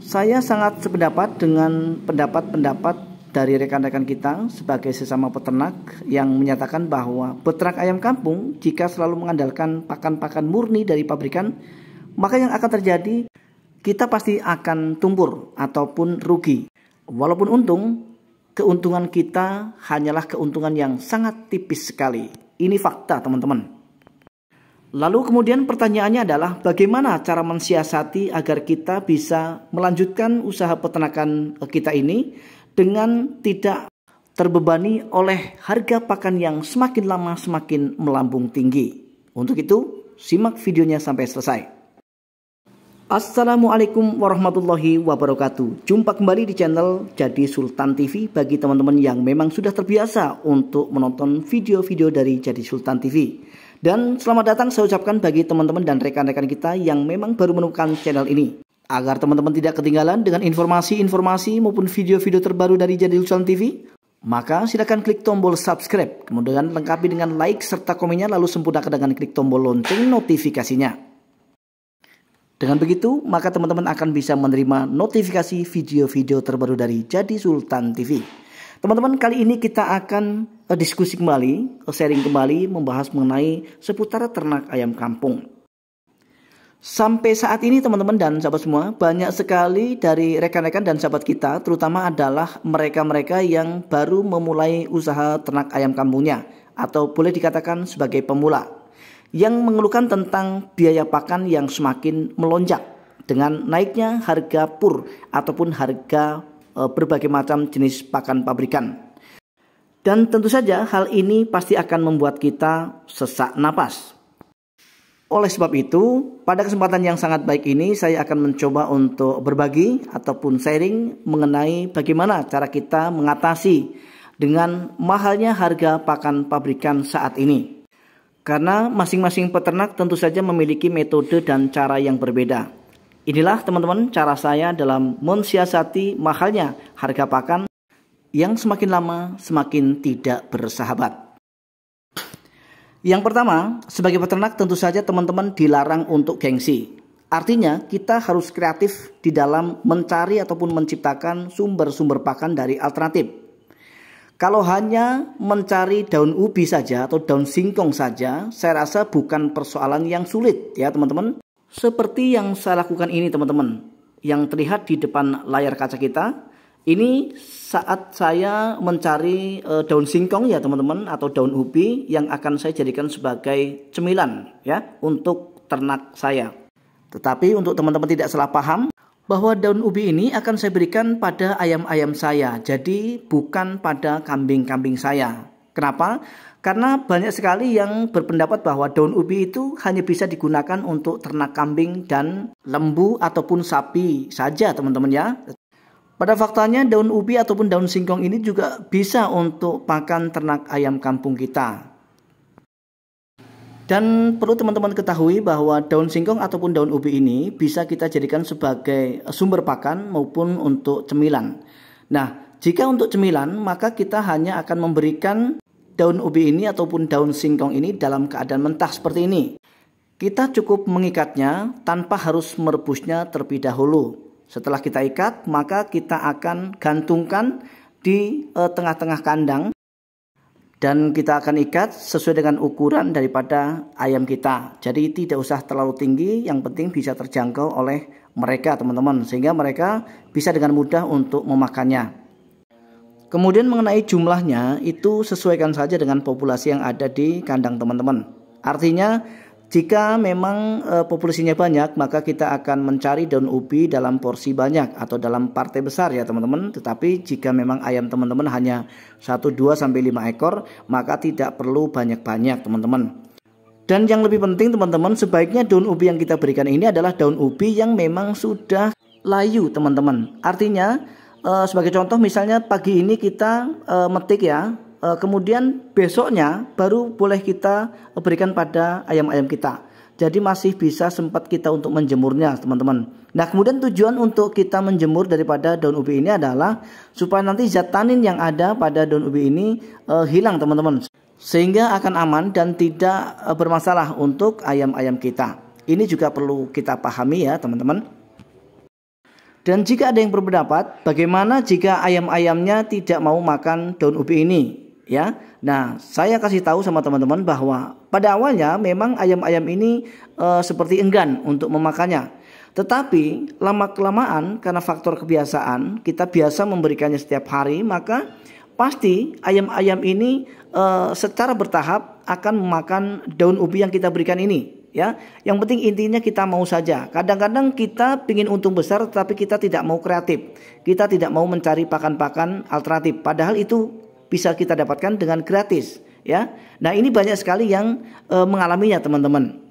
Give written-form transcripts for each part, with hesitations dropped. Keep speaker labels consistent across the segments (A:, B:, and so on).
A: Saya sangat sependapat dengan pendapat-pendapat dari rekan-rekan kita sebagai sesama peternak yang menyatakan bahwa peternak ayam kampung jika selalu mengandalkan pakan-pakan murni dari pabrikan, maka yang akan terjadi kita pasti akan tumpur ataupun rugi. Walaupun untung, keuntungan kita hanyalah keuntungan yang sangat tipis sekali. Ini fakta, teman-teman. Lalu kemudian pertanyaannya adalah bagaimana cara mensiasati agar kita bisa melanjutkan usaha peternakan kita ini dengan tidak terbebani oleh harga pakan yang semakin lama semakin melambung tinggi. Untuk itu, simak videonya sampai selesai. Assalamualaikum warahmatullahi wabarakatuh. Jumpa kembali di channel Jadi Sultan TV bagi teman-teman yang memang sudah terbiasa untuk menonton video-video dari Jadi Sultan TV. Dan selamat datang saya ucapkan bagi teman-teman dan rekan-rekan kita yang memang baru menemukan channel ini. Agar teman-teman tidak ketinggalan dengan informasi-informasi maupun video-video terbaru dari Jadi Sultan TV, maka silakan klik tombol subscribe, kemudian lengkapi dengan like serta komennya, lalu sempurnakan dengan klik tombol lonceng notifikasinya. Dengan begitu, maka teman-teman akan bisa menerima notifikasi video-video terbaru dari Jadi Sultan TV. Teman-teman, kali ini kita akan diskusi kembali, sharing kembali, membahas mengenai seputar ternak ayam kampung. Sampai saat ini teman-teman dan sahabat semua, banyak sekali dari rekan-rekan dan sahabat kita, terutama adalah mereka-mereka yang baru memulai usaha ternak ayam kampungnya, atau boleh dikatakan sebagai pemula, yang mengeluhkan tentang biaya pakan yang semakin melonjak dengan naiknya harga pur ataupun harga berbagai macam jenis pakan pabrikan. Dan tentu saja hal ini pasti akan membuat kita sesak napas. Oleh sebab itu, pada kesempatan yang sangat baik ini saya akan mencoba untuk berbagi ataupun sharing mengenai bagaimana cara kita mengatasi dengan mahalnya harga pakan pabrikan saat ini. Karena masing-masing peternak tentu saja memiliki metode dan cara yang berbeda. Inilah teman-teman cara saya dalam mensiasati mahalnya harga pakan yang semakin lama semakin tidak bersahabat. Yang pertama, sebagai peternak tentu saja teman-teman dilarang untuk gengsi. Artinya kita harus kreatif di dalam mencari ataupun menciptakan sumber-sumber pakan dari alternatif. Kalau hanya mencari daun ubi saja atau daun singkong saja, saya rasa bukan persoalan yang sulit ya teman-teman. Seperti yang saya lakukan ini teman-teman, yang terlihat di depan layar kaca kita. Ini saat saya mencari daun singkong ya teman-teman, atau daun ubi yang akan saya jadikan sebagai cemilan ya untuk ternak saya. Tetapi untuk teman-teman tidak salah paham, bahwa daun ubi ini akan saya berikan pada ayam-ayam saya, jadi bukan pada kambing-kambing saya. Kenapa? Karena banyak sekali yang berpendapat bahwa daun ubi itu hanya bisa digunakan untuk ternak kambing dan lembu ataupun sapi saja teman-teman ya. Pada faktanya daun ubi ataupun daun singkong ini juga bisa untuk pakan ternak ayam kampung kita. Dan perlu teman-teman ketahui bahwa daun singkong ataupun daun ubi ini bisa kita jadikan sebagai sumber pakan maupun untuk cemilan. Nah, jika untuk cemilan maka kita hanya akan memberikan daun ubi ini ataupun daun singkong ini dalam keadaan mentah seperti ini. Kita cukup mengikatnya tanpa harus merebusnya terlebih dahulu. Setelah kita ikat, maka kita akan gantungkan di tengah-tengah kandang. Dan kita akan ikat sesuai dengan ukuran daripada ayam kita. Jadi tidak usah terlalu tinggi, yang penting bisa terjangkau oleh mereka teman-teman. Sehingga mereka bisa dengan mudah untuk memakannya. Kemudian mengenai jumlahnya itu sesuaikan saja dengan populasi yang ada di kandang teman-teman. Artinya jika memang populasinya banyak, maka kita akan mencari daun ubi dalam porsi banyak atau dalam partai besar ya teman-teman. Tetapi jika memang ayam teman-teman hanya 1, 2, sampai 5 ekor, maka tidak perlu banyak-banyak teman-teman. Dan yang lebih penting teman-teman, sebaiknya daun ubi yang kita berikan ini adalah daun ubi yang memang sudah layu teman-teman. Artinya sebagai contoh misalnya pagi ini kita metik ya, kemudian besoknya baru boleh kita berikan pada ayam-ayam kita. Jadi masih bisa sempat kita untuk menjemurnya teman-teman. Nah kemudian tujuan untuk kita menjemur daripada daun ubi ini adalah supaya nanti zat tanin yang ada pada daun ubi ini hilang teman-teman. Sehingga akan aman dan tidak bermasalah untuk ayam-ayam kita. Ini juga perlu kita pahami ya teman-teman. Dan jika ada yang berpendapat, bagaimana jika ayam-ayamnya tidak mau makan daun ubi ini? Ya, nah saya kasih tahu sama teman-teman bahwa pada awalnya memang ayam-ayam ini seperti enggan untuk memakannya. Tetapi lama-kelamaan karena faktor kebiasaan, kita biasa memberikannya setiap hari, maka pasti ayam-ayam ini secara bertahap akan memakan daun ubi yang kita berikan ini. Ya, yang penting intinya kita mau saja. Kadang-kadang kita ingin untung besar, tapi kita tidak mau kreatif. Kita tidak mau mencari pakan-pakan alternatif. Padahal itu bisa kita dapatkan dengan gratis. Ya, nah ini banyak sekali yang mengalaminya teman-teman.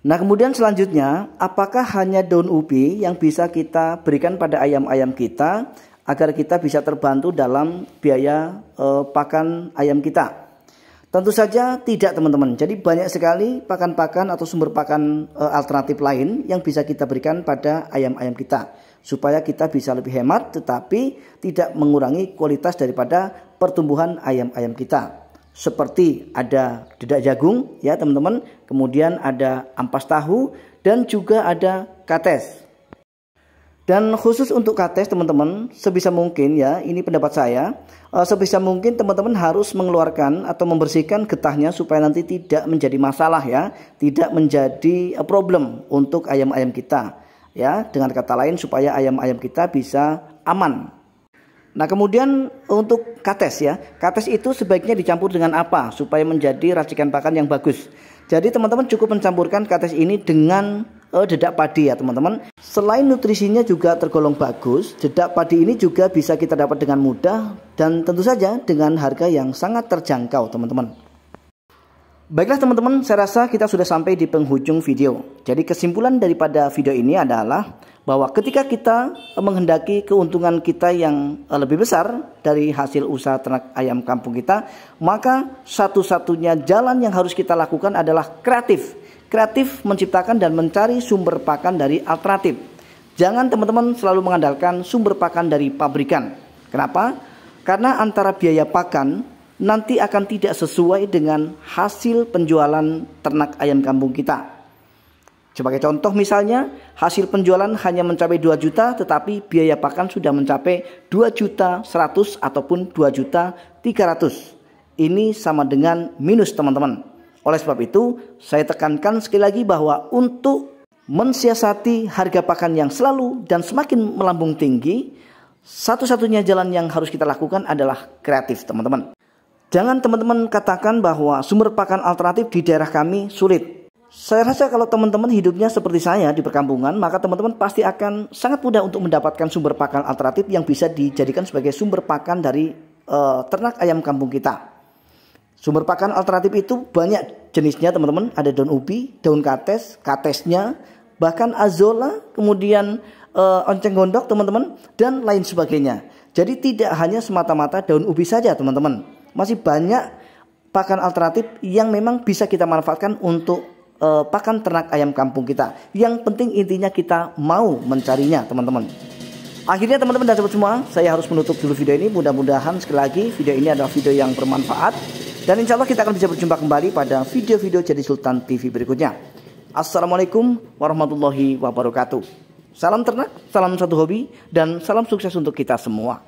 A: Nah kemudian selanjutnya, apakah hanya daun ubi yang bisa kita berikan pada ayam-ayam kita agar kita bisa terbantu dalam biaya pakan ayam kita? Tentu saja tidak teman-teman. Jadi banyak sekali pakan-pakan atau sumber pakan alternatif lain yang bisa kita berikan pada ayam-ayam kita. Supaya kita bisa lebih hemat tetapi tidak mengurangi kualitas daripada pertumbuhan ayam-ayam kita. Seperti ada dedak jagung ya teman-teman. Kemudian ada ampas tahu dan juga ada kates. Dan khusus untuk kates teman-teman, sebisa mungkin ya, ini pendapat saya, sebisa mungkin teman-teman harus mengeluarkan atau membersihkan getahnya supaya nanti tidak menjadi masalah ya, tidak menjadi problem untuk ayam-ayam kita ya, dengan kata lain supaya ayam-ayam kita bisa aman. Nah kemudian untuk kates ya, kates itu sebaiknya dicampur dengan apa supaya menjadi racikan pakan yang bagus. Jadi teman-teman cukup mencampurkan kates ini dengan dedak padi ya teman-teman. Selain nutrisinya juga tergolong bagus, dedak padi ini juga bisa kita dapat dengan mudah dan tentu saja dengan harga yang sangat terjangkau teman-teman. Baiklah teman-teman, saya rasa kita sudah sampai di penghujung video. Jadi kesimpulan daripada video ini adalah bahwa ketika kita menghendaki keuntungan kita yang lebih besar dari hasil usaha ternak ayam kampung kita, maka satu-satunya jalan yang harus kita lakukan adalah kreatif. Kreatif menciptakan dan mencari sumber pakan dari alternatif. Jangan teman-teman selalu mengandalkan sumber pakan dari pabrikan. Kenapa? Karena antara biaya pakan nanti akan tidak sesuai dengan hasil penjualan ternak ayam kampung kita. Sebagai contoh misalnya, hasil penjualan hanya mencapai 2 juta tetapi biaya pakan sudah mencapai 2.100.000 ataupun 2.300.000. Ini sama dengan minus teman-teman. Oleh sebab itu, saya tekankan sekali lagi bahwa untuk mensiasati harga pakan yang selalu dan semakin melambung tinggi, satu-satunya jalan yang harus kita lakukan adalah kreatif teman-teman. Jangan teman-teman katakan bahwa sumber pakan alternatif di daerah kami sulit. Saya rasa kalau teman-teman hidupnya seperti saya di perkampungan, maka teman-teman pasti akan sangat mudah untuk mendapatkan sumber pakan alternatif yang bisa dijadikan sebagai sumber pakan dari ternak ayam kampung kita. Sumber pakan alternatif itu banyak jenisnya teman-teman. Ada daun ubi, daun kates, katesnya, bahkan azolla, kemudian onceng gondok teman-teman, dan lain sebagainya. Jadi tidak hanya semata-mata daun ubi saja teman-teman. Masih banyak pakan alternatif yang memang bisa kita manfaatkan untuk pakan ternak ayam kampung kita. Yang penting intinya kita mau mencarinya teman-teman. Akhirnya teman-teman dan sahabat semua, saya harus menutup dulu video ini. Mudah-mudahan sekali lagi video ini adalah video yang bermanfaat. Dan insya Allah kita akan bisa berjumpa kembali pada video-video Jadi Sultan TV berikutnya. Assalamualaikum warahmatullahi wabarakatuh. Salam ternak, salam satu hobi, dan salam sukses untuk kita semua.